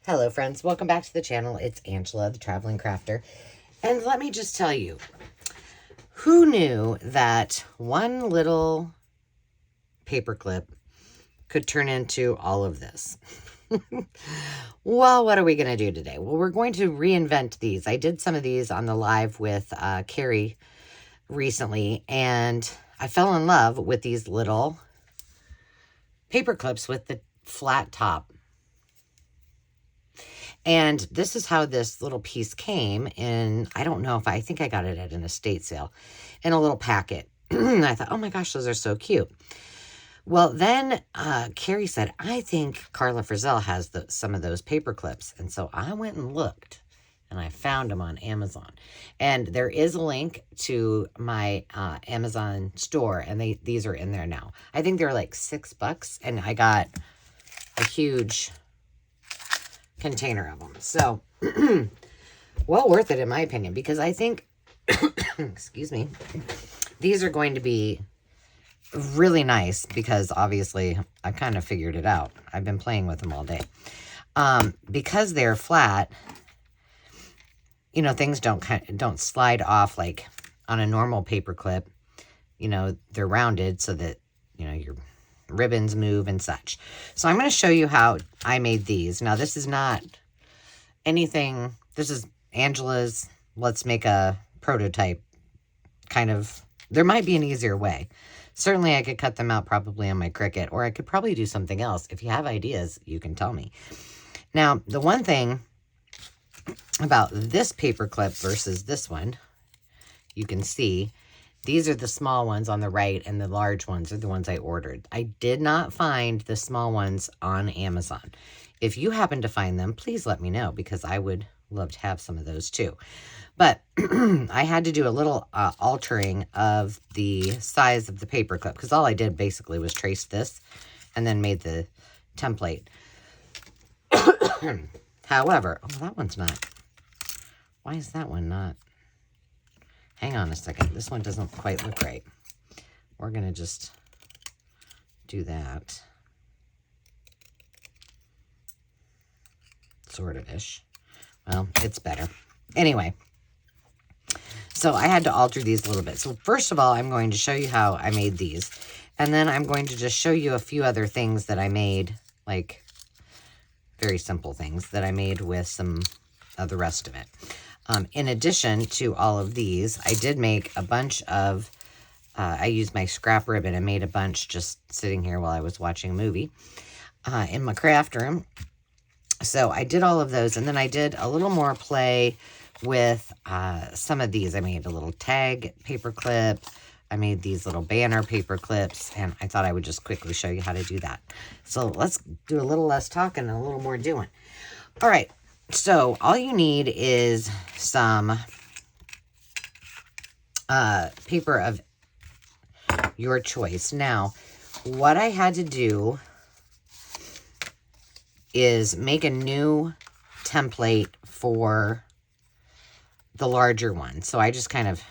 Hello friends, welcome back to the channel. It's Angela, the Traveling Crafter. And let me just tell you, who knew that one little paperclip could turn into all of this? Well, what are we going to do today? Well, we're going to reinvent these. I did some of these on the live with Carrie recently, and I fell in love with these little paper clips with the flat top. And this is how this little piece came in. I don't know if I think I got it at an estate sale in a little packet. I thought, oh my gosh, those are so cute. Well, then Carrie said, I think Carla Frizzell has some of those paper clips. And so I went and looked, and I found them on Amazon. And there is a link to my Amazon store, and these are in there now. I think they're like $6, and I got a huge container of them. So, well worth it in my opinion, because I think, excuse me, these are going to be really nice because obviously I kind of figured it out. I've been playing with them all day. Because they're flat, you know, things don't slide off like on a normal paper clip. You know, they're rounded so that, you know, your ribbons move and such. So I'm going to show you how I made these. Now, this is not anything. This is Angela's let's make a prototype kind of. There might be an easier way. Certainly I could cut them out probably on my Cricut, or I could probably do something else. If you have ideas, you can tell me. Now, the one thing about this paper clip versus this one, you can see these are the small ones on the right, and the large ones are the ones I ordered. I did not find the small ones on Amazon. If you happen to find them, please let me know, because I would love to have some of those too. But I had to do a little altering of the size of the paper clip, because all I did basically was trace this and then made the template. However, oh, that one's not. Why is that one not? Hang on a second. This one doesn't quite look right. We're going to just do that. Sort of-ish. Well, it's better. Anyway. So I had to alter these a little bit. So first of all, I'm going to show you how I made these. And then I'm going to just show you a few other things that I made. Like, very simple things that I made with some of the rest of it. In addition to all of these, I did make a bunch of, I used my scrap ribbon and made a bunch just sitting here while I was watching a movie in my craft room. So I did all of those, and then I did a little more play with some of these. I made a little tag paper clip. I made these little banner paper clips, and I thought I would just quickly show you how to do that. So let's do a little less talking and a little more doing. All right. So all you need is some paper of your choice. Now, what I had to do is make a new template for the larger one. So I just kind of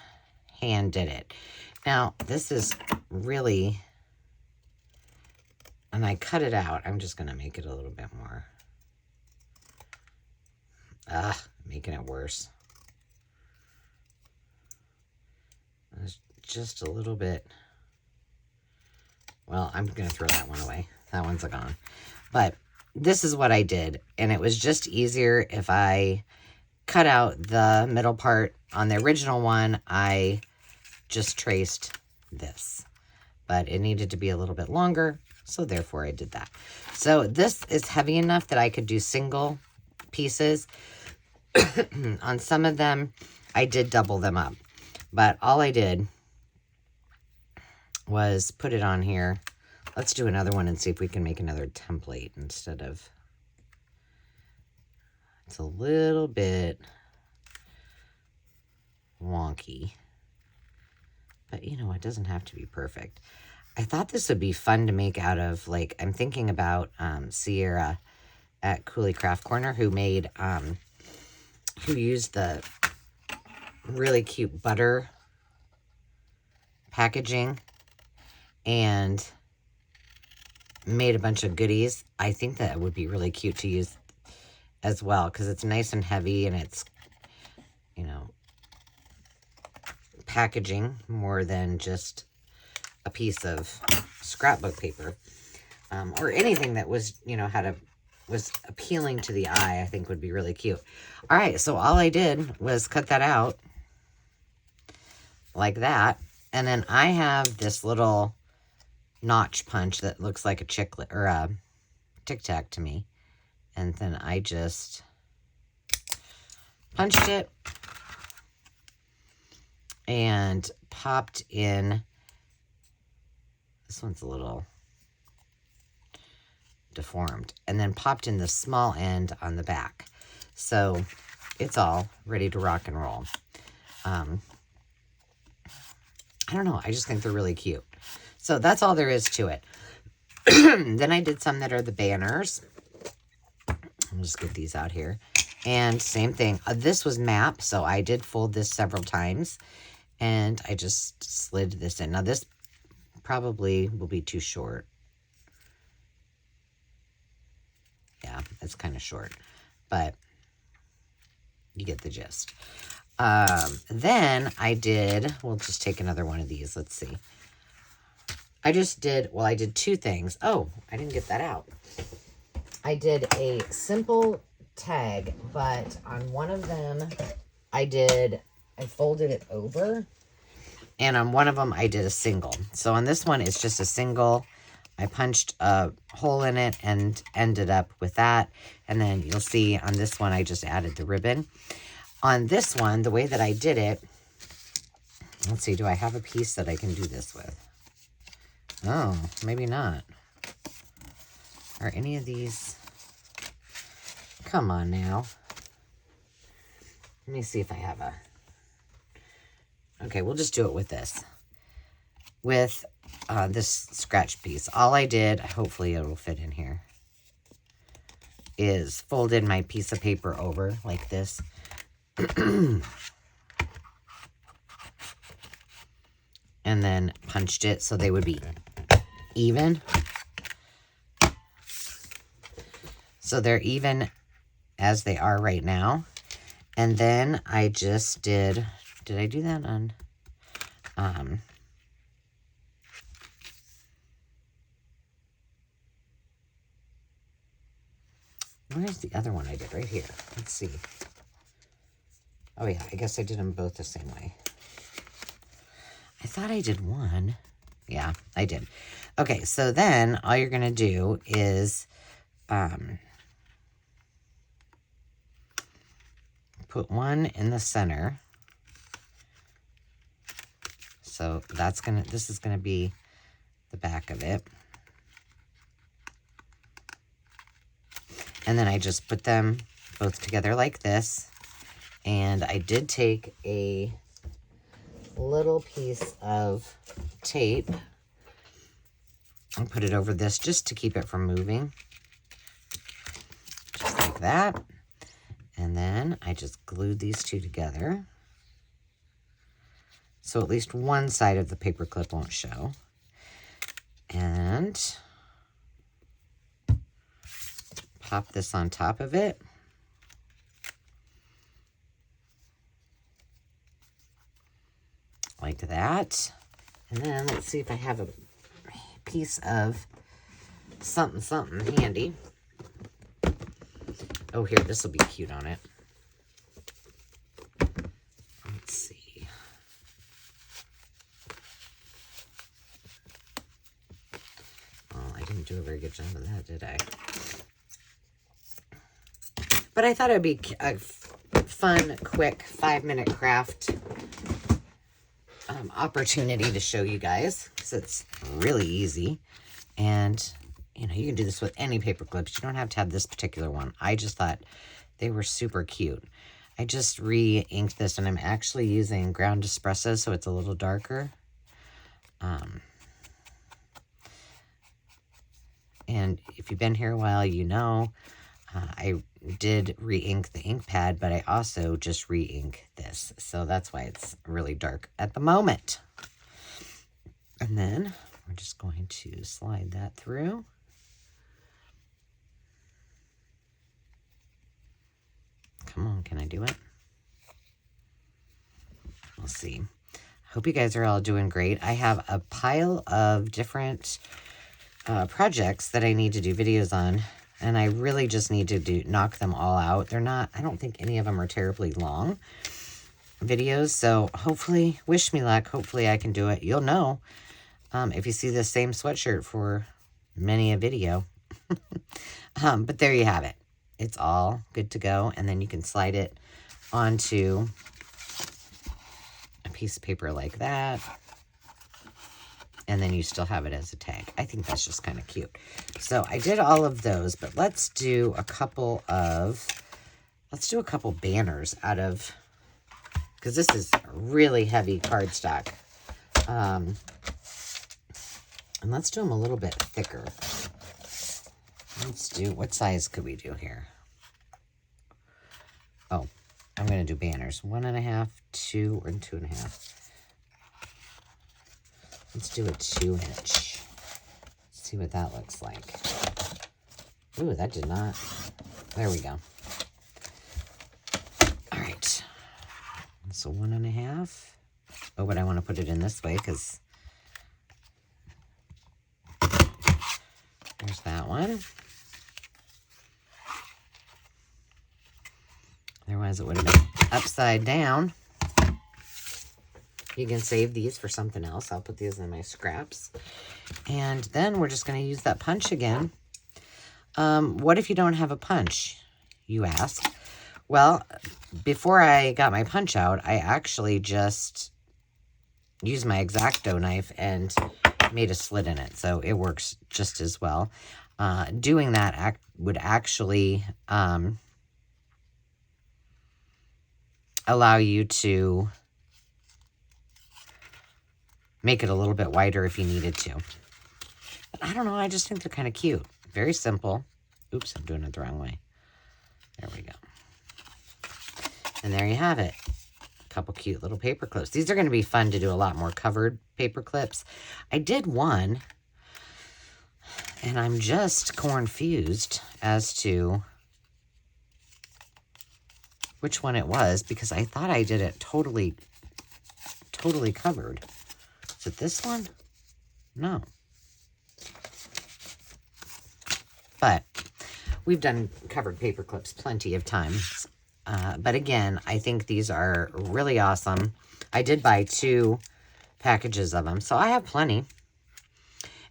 hand did it. Now, this is really, and I cut it out. I'm just going to make it a little bit more. Making it worse. It's just a little bit. Well, I'm going to throw that one away. That one's gone. But this is what I did. And it was just easier if I cut out the middle part. On the original one, I just traced this. But it needed to be a little bit longer. So therefore, I did that. So this is heavy enough that I could do single pieces. On some of them, I did double them up. But all I did was put it on here. Let's do another one and see if we can make another template instead of... It's a little bit wonky. But, you know, it doesn't have to be perfect. I thought this would be fun to make out of, like, I'm thinking about Sierra at Cooley Craft Corner, who made... who used the really cute butter packaging and made a bunch of goodies. I think that would be really cute to use as well, because it's nice and heavy, and it's, you know, packaging more than just a piece of scrapbook paper, or anything that was, you know, was appealing to the eye. I think would be really cute. All right, so all I did was cut that out like that, and then I have this little notch punch that looks like a chiclet or a Tic Tac to me, and then I just punched it and popped in. This one's a little deformed, and then popped in the small end on the back, so it's all ready to rock and roll. I don't know, I just think they're really cute. So that's all there is to it. Then I did some that are the banners. I'll just get these out here. And same thing. This was map, so I did fold this several times. And I just slid this in. Now this probably will be too short. Yeah, it's kind of short. But you get the gist. Then I did, we'll just take another one of these. Let's see. I did two things. Oh, I didn't get that out. I did a simple tag, but on one of them, I folded it over. And on one of them, I did a single. So on this one, it's just a single. I punched a hole in it and ended up with that. And then you'll see on this one, I just added the ribbon. On this one, the way that I did it, let's see, do I have a piece that I can do this with? Oh, maybe not. Are any of these? Come on now. Let me see if I have a... Okay, we'll just do it with this. With this scratch piece. All I did, hopefully it will fit in here, is folded my piece of paper over like this. And then punched it so they would be even. So they're even as they are right now. And then I just did I do that on, where's the other one I did? Right here. Let's see. Oh yeah, I guess I did them both the same way. I thought I did one. Yeah, I did. Okay, so then all you're going to do is put one in the center. So this is going to be the back of it. And then I just put them both together like this. And I did take a little piece of tape and put it over this just to keep it from moving. Just like that. And then I just glued these two together. So at least one side of the paper clip won't show. And pop this on top of it. Like that. And then let's see if I have a piece of something handy. Oh, here, this will be cute on it. Let's see. Oh, I didn't do a very good job of that, did I? But I thought it'd be a fun, quick 5-minute craft opportunity to show you guys, because it's really easy. And you know, you can do this with any paper clips. You don't have to have this particular one. I just thought they were super cute. I just re-inked this, and I'm actually using ground espresso, so it's a little darker. And if you've been here a while, you know I did re-ink the ink pad, but I also just re-ink this. So that's why it's really dark at the moment. And then we're just going to slide that through. Come on, can I do it? We'll see. Hope you guys are all doing great. I have a pile of different projects that I need to do videos on, and I really just need to knock them all out. They're not, I don't think any of them are terribly long videos, so hopefully, wish me luck. Hopefully I can do it. You'll know if you see the same sweatshirt for many a video. But there you have it. It's all good to go, and then you can slide it onto a piece of paper like that, and then you still have it as a tag. I think that's just kind of cute. So I did all of those, but let's do a couple banners out of, because this is really heavy cardstock. And let's do them a little bit thicker. Let's do, what size could we do here? Oh, I'm going to do banners. 1.5, 2, or 2.5. Let's do a 2-inch. See what that looks like. Ooh, that did not. There we go. All right. So 1.5. Oh, but I want to put it in this way because there's that one. Otherwise, it would have been upside down. You can save these for something else. I'll put these in my scraps. And then we're just going to use that punch again. What if you don't have a punch, you ask? Well, before I got my punch out, I actually just used my X-Acto knife and made a slit in it. So it works just as well. Doing that would actually allow you to make it a little bit wider if you needed to. But I don't know, I just think they're kind of cute. Very simple. Oops, I'm doing it the wrong way. There we go. And there you have it. A couple cute little paper clips. These are going to be fun to do a lot more covered paper clips. I did one, and I'm just confused as to which one it was, because I thought I did it totally covered. Is it this one? No. But we've done covered paper clips plenty of times. But again, I think these are really awesome. I did buy 2 packages of them, so I have plenty.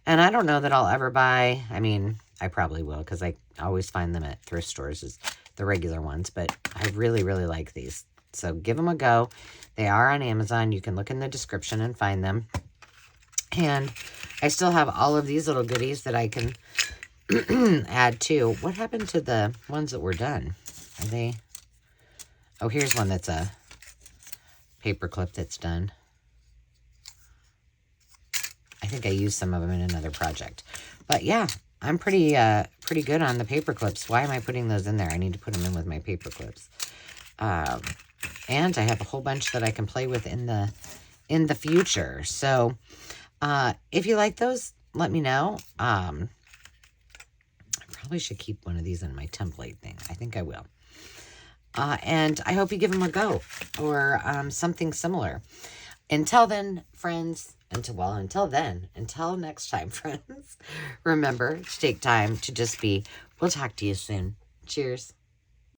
And I don't know that I'll ever buy, I mean, I probably will, because I always find them at thrift stores, as the regular ones, but I really, really like these. So give them a go. They are on Amazon. You can look in the description and find them. And I still have all of these little goodies that I can add to. What happened to the ones that were done? Are they? Oh, here's one that's a paper clip that's done. I think I used some of them in another project. But yeah, I'm pretty good on the paper clips. Why am I putting those in there? I need to put them in with my paper clips. And I have a whole bunch that I can play with in the future. So if you like those, let me know. I probably should keep one of these in my template thing. I think I will. And I hope you give them a go, or something similar. Until then, friends, until next time, friends, remember to take time to just be. We'll talk to you soon. Cheers.